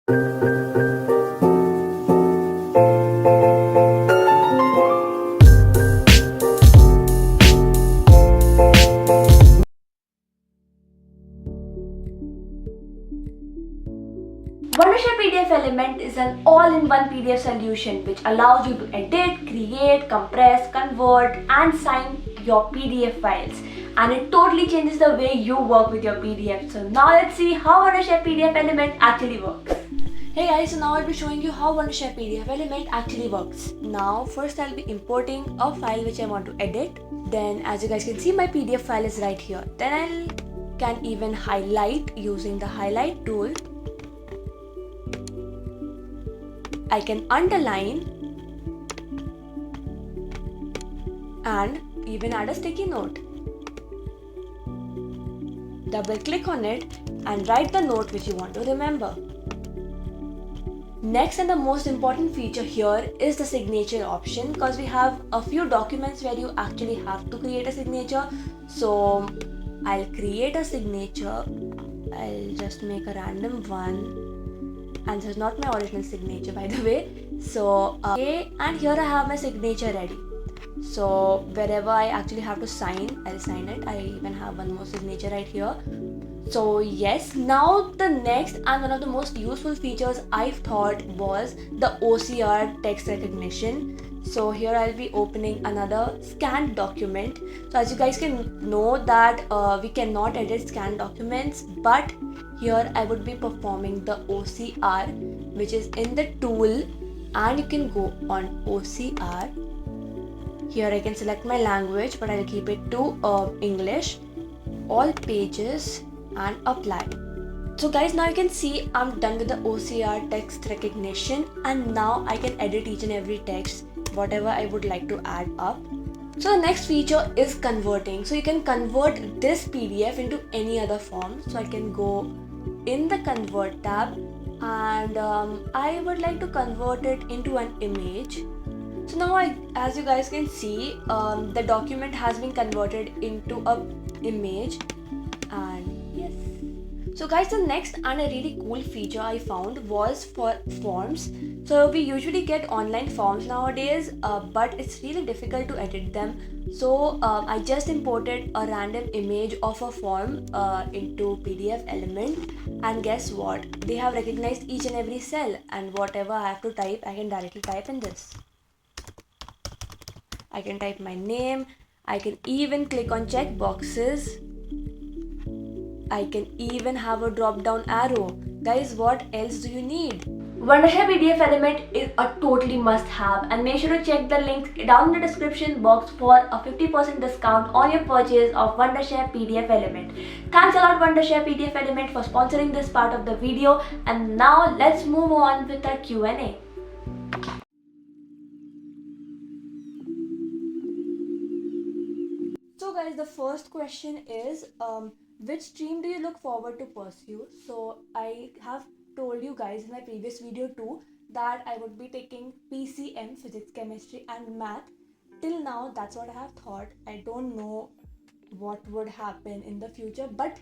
Wondershare PDF Element is an all-in-one PDF solution which allows you to edit, create, compress, convert and sign your PDF files, and it totally changes the way you work with your PDF. So now let's see how Wondershare PDF Element actually works. Hey guys, so now I'll be showing you how Wondershare PDF Element actually works. Now first I'll be importing a file which I want to edit. Then as you guys can see, my PDF file is right here. Then I can even highlight using the highlight tool. I can underline and even add a sticky note. Double click on it and write the note which you want to remember. Next and the most important feature here is the signature option, because we have a few documents where you actually have to create a signature. So I'll create a signature. I'll just make a random one. And this is not my original signature, by the way. So okay, and here I have my signature ready. So wherever I actually have to sign, I'll sign it. I even have one more signature right here. So yes, now the next and one of the most useful features I thought was the OCR text recognition. So here I'll be opening another scanned document. So as you guys can know that we cannot edit scanned documents, but here I would be performing the OCR, which is in the tool, and you can go on OCR. Here I can select my language, but I'll keep it to English, all pages, and apply. So guys, now you can see I'm done with the OCR text recognition, and now I can edit each and every text, whatever I would like to add up. So the next feature is converting. So you can convert this PDF into any other form. So I can go in the convert tab, and I would like to convert it into an image. So now as you guys can see, the document has been converted into an image, and yes. So guys, the next and a really cool feature I found was for forms. So we usually get online forms nowadays, but it's really difficult to edit them. So I just imported a random image of a form into PDF Element, and guess what? They have recognized each and every cell, and whatever I have to type, I can directly type in this. I can type my name. I can even click on check boxes. I can even have a drop down arrow. Guys, what else do you need? Wondershare PDF Element is a totally must have, and make sure to check the link down in the description box for a 50% discount on your purchase of Wondershare PDF Element. Thanks a lot Wondershare PDF Element for sponsoring this part of the video, and now let's move on with our Q&A. So guys, the first question is which stream do you look forward to pursue? So I have told you guys in my previous video too that I would be taking PCM, physics, chemistry and math. Till now that's what I have thought. I don't know what would happen in the future, but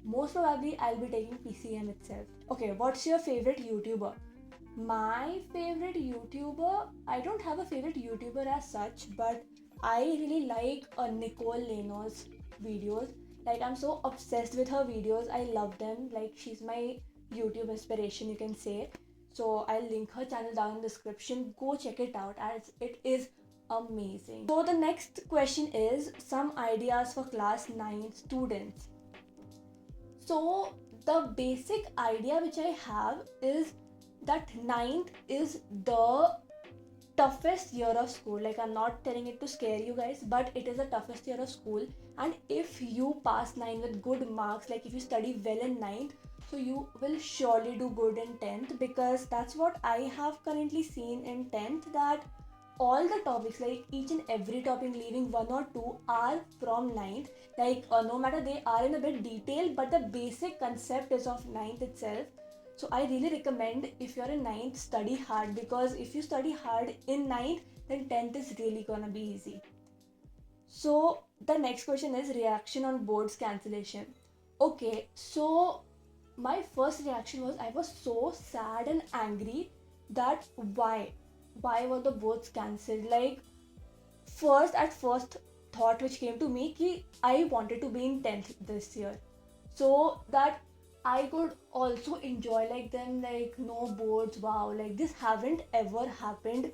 most probably I'll be taking PCM itself. Okay, what's your favorite YouTuber? My favorite YouTuber, I don't have a favorite YouTuber as such, but I really like Nicole Leno's videos. Like, I'm so obsessed with her videos. I love them. Like, she's my YouTube inspiration, you can say. So I'll link her channel down in the description. Go check it out as it is amazing. So the next question is some ideas for class 9 students. So the basic idea which I have is that ninth is the toughest year of school. Like, I'm not telling it to scare you guys, but it is the toughest year of school. And if you pass 9 with good marks, like if you study well in ninth, so you will surely do good in 10th, because that's what I have currently seen in 10th, that all the topics, like each and every topic leaving one or two, are from ninth. Like no matter, they are in a bit detail, but the basic concept is of ninth itself. So I really recommend, if you're in ninth, study hard, because if you study hard in ninth, then 10th is really gonna be easy. So the next question is reaction on boards cancellation. Okay, so my first reaction was I was so sad and angry that why were the boards cancelled? Like first thought which came to me कि I wanted to be in 10th this year so that I could also enjoy like them, like no boards, wow, like this haven't ever happened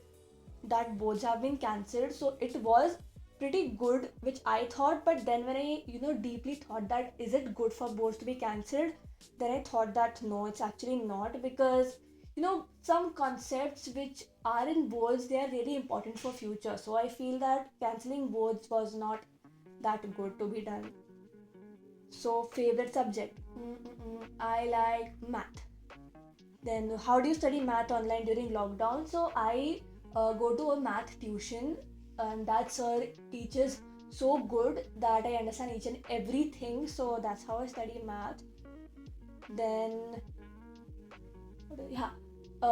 that boards have been cancelled. So it was pretty good which I thought, but then when I deeply thought that is it good for boards to be cancelled, then I thought that no, it's actually not, because some concepts which are in boards, they are really important for future. So I feel that cancelling boards was not that good to be done. So favorite subject, I like math. Then how do you study math online during lockdown? So I go to a math tuition, and that sir teaches so good that I understand each and everything. So that's how I study math. Then yeah,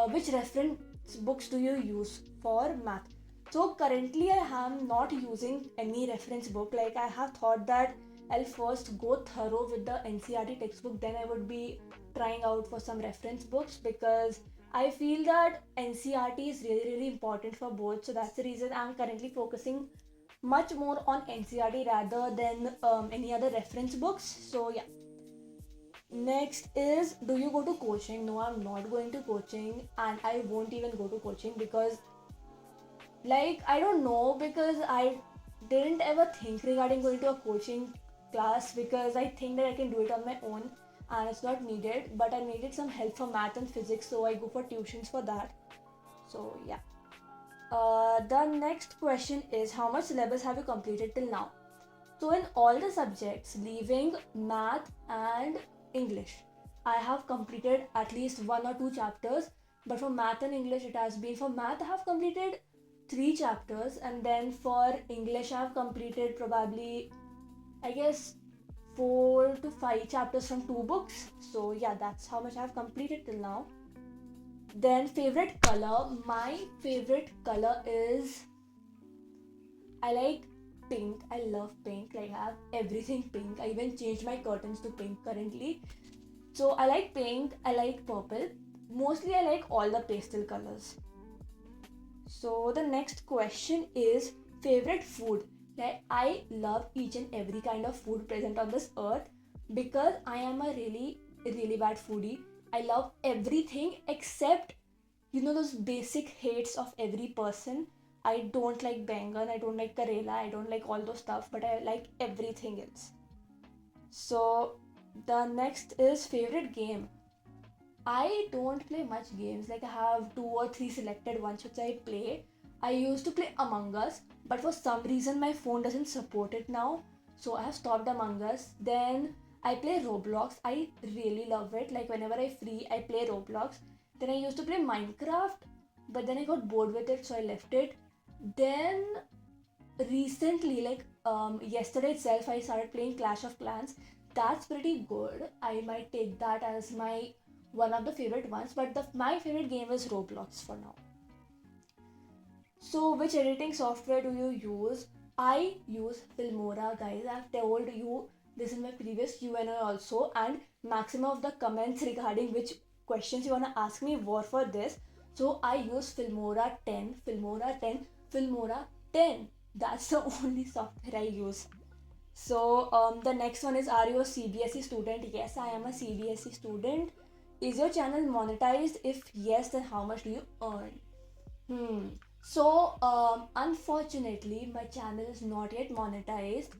which reference books do you use for math? So currently I am not using any reference book. Like I have thought that I'll first go thorough with the NCERT textbook, then I would be trying out for some reference books, because I feel that NCERT is really important for both. So that's the reason I'm currently focusing much more on NCERT rather than any other reference books. So yeah. Next is, do you go to coaching? No, I'm not going to coaching, and I won't even go to coaching because, like, I don't know, because I didn't ever think regarding going to a coaching class, because I think that I can do it on my own and it's not needed. But I needed some help for math and physics, so I go for tuitions for that. So, yeah. The next question is, how much syllabus have you completed till now? So in all the subjects, leaving math and English, I have completed at least one or two chapters. But for math and English, it has been, for math I have completed three chapters, and then for English I have completed probably, I guess, 4 to 5 chapters from two books. So yeah, that's how much I have completed till now. Then favorite color, my favorite color is, I like pink. I love pink. Like I have everything pink. I even changed my curtains to pink currently. So I like pink. I like purple. Mostly I like all the pastel colors. So the next question is favorite food. Like I love each and every kind of food present on this earth, because I am a really bad foodie. I love everything except those basic hates of every person. I don't like bangan, I don't like karela, I don't like all those stuff, but I like everything else. So the next is favorite game. I don't play much games. Like I have two or three selected ones which I play. I used to play Among Us, but for some reason my phone doesn't support it now. So I have stopped Among Us. Then I play Roblox. I really love it. Like whenever I free, I play Roblox. Then I used to play Minecraft, but then I got bored with it, so I left it. Then recently, like yesterday itself, I started playing Clash of Clans. That's pretty good. I might take that as my one of the favorite ones, but my favorite game is Roblox for now. So which editing software do you use? I use Filmora, guys. I've told you this in my previous Q&A also, and maximum of the comments regarding which questions you want to ask me were for this. So I use Filmora 10, Filmora 10, Filmora 10. That's the only software I use. So the next one is, are you a CBSE student? Yes, I am a CBSE student. Is your channel monetized? If yes, then how much do you earn? So unfortunately, my channel is not yet monetized,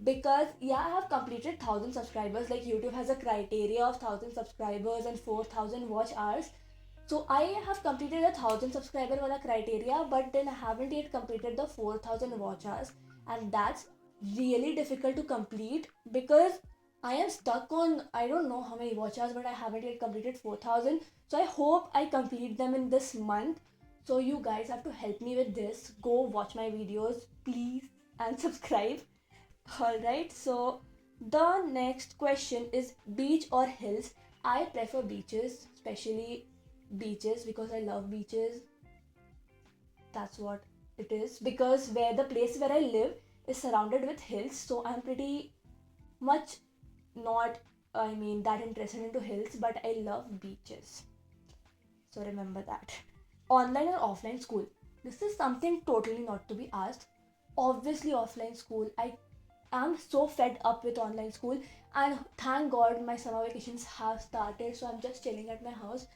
because yeah, I have completed 1,000 subscribers. Like YouTube has a criteria of 1,000 subscribers and 4,000 watch hours. So I have completed the 1,000 subscriber wala criteria, but then I haven't yet completed the 4,000 watch hours, and that's really difficult to complete, because I am stuck on, I don't know how many watch hours, but I haven't yet completed 4,000. So I hope I complete them in this month. So you guys have to help me with this. Go watch my videos, please, and subscribe. Alright, so the next question is, beach or hills? I prefer beaches, especially beaches, because I love beaches. That's what it is. Because where the place where I live is surrounded with hills, so I'm pretty much not that interested into hills, but I love beaches. So remember that. Online or offline school? This is something totally not to be asked. Obviously, offline school. I am so fed up with online school, and thank God my summer vacations have started, so I'm just chilling at my house.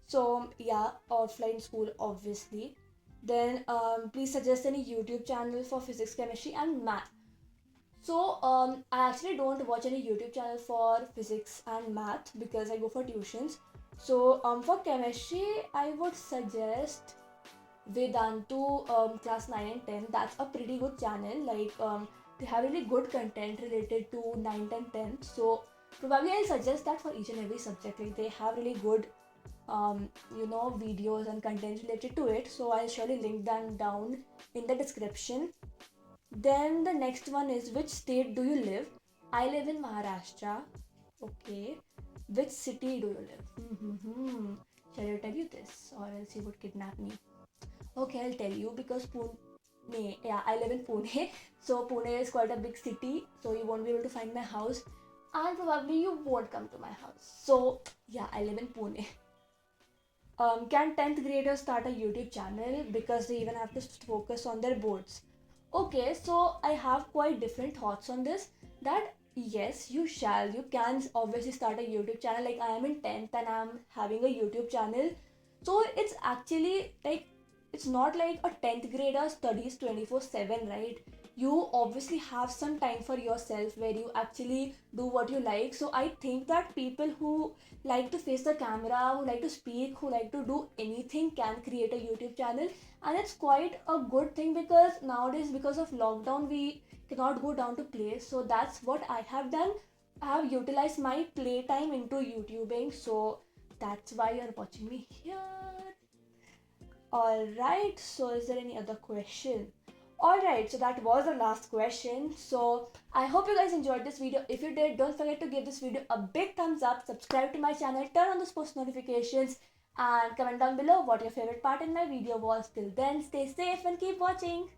So, yeah, offline school, obviously. Then, please suggest any YouTube channel for physics, chemistry, and math. So, I actually don't watch any YouTube channel for physics and math because I go for tuitions. So, for chemistry, I would suggest Vedantu class 9 and 10. That's a pretty good channel. Like, they have really good content related to 9th and 10th. So, probably I'll suggest that for each and every subject. Like, they have really good, videos and content related to it. So, I'll surely link them down in the description. Then the next one is, which state do you live? I live in Maharashtra. Okay. Which city do you live? Shall I tell you this, or else you would kidnap me? Okay, I'll tell you because Pune. Yeah, I live in Pune. So Pune is quite a big city. So you won't be able to find my house, and probably you won't come to my house. So yeah, I live in Pune. Can 10th graders start a YouTube channel because they even have to focus on their boards? Okay, so I have quite different thoughts on this. That yes, you shall. You can obviously start a YouTube channel. Like I am in 10th and I am having a YouTube channel. So it's actually like it's not like a 10th grader studies 24/7, right? You obviously have some time for yourself where you actually do what you like. So I think that people who like to face the camera, who like to speak, who like to do anything can create a YouTube channel. And it's quite a good thing because nowadays, because of lockdown, we cannot go down to play. So that's what I have done. I have utilized my playtime into YouTubing. So that's why you're watching me here. Alright, so is there any other question? Alright, so that was the last question. So I hope you guys enjoyed this video. If you did, don't forget to give this video a big thumbs up, subscribe to my channel, turn on those post notifications, and comment down below what your favorite part in my video was. Till then, stay safe and keep watching.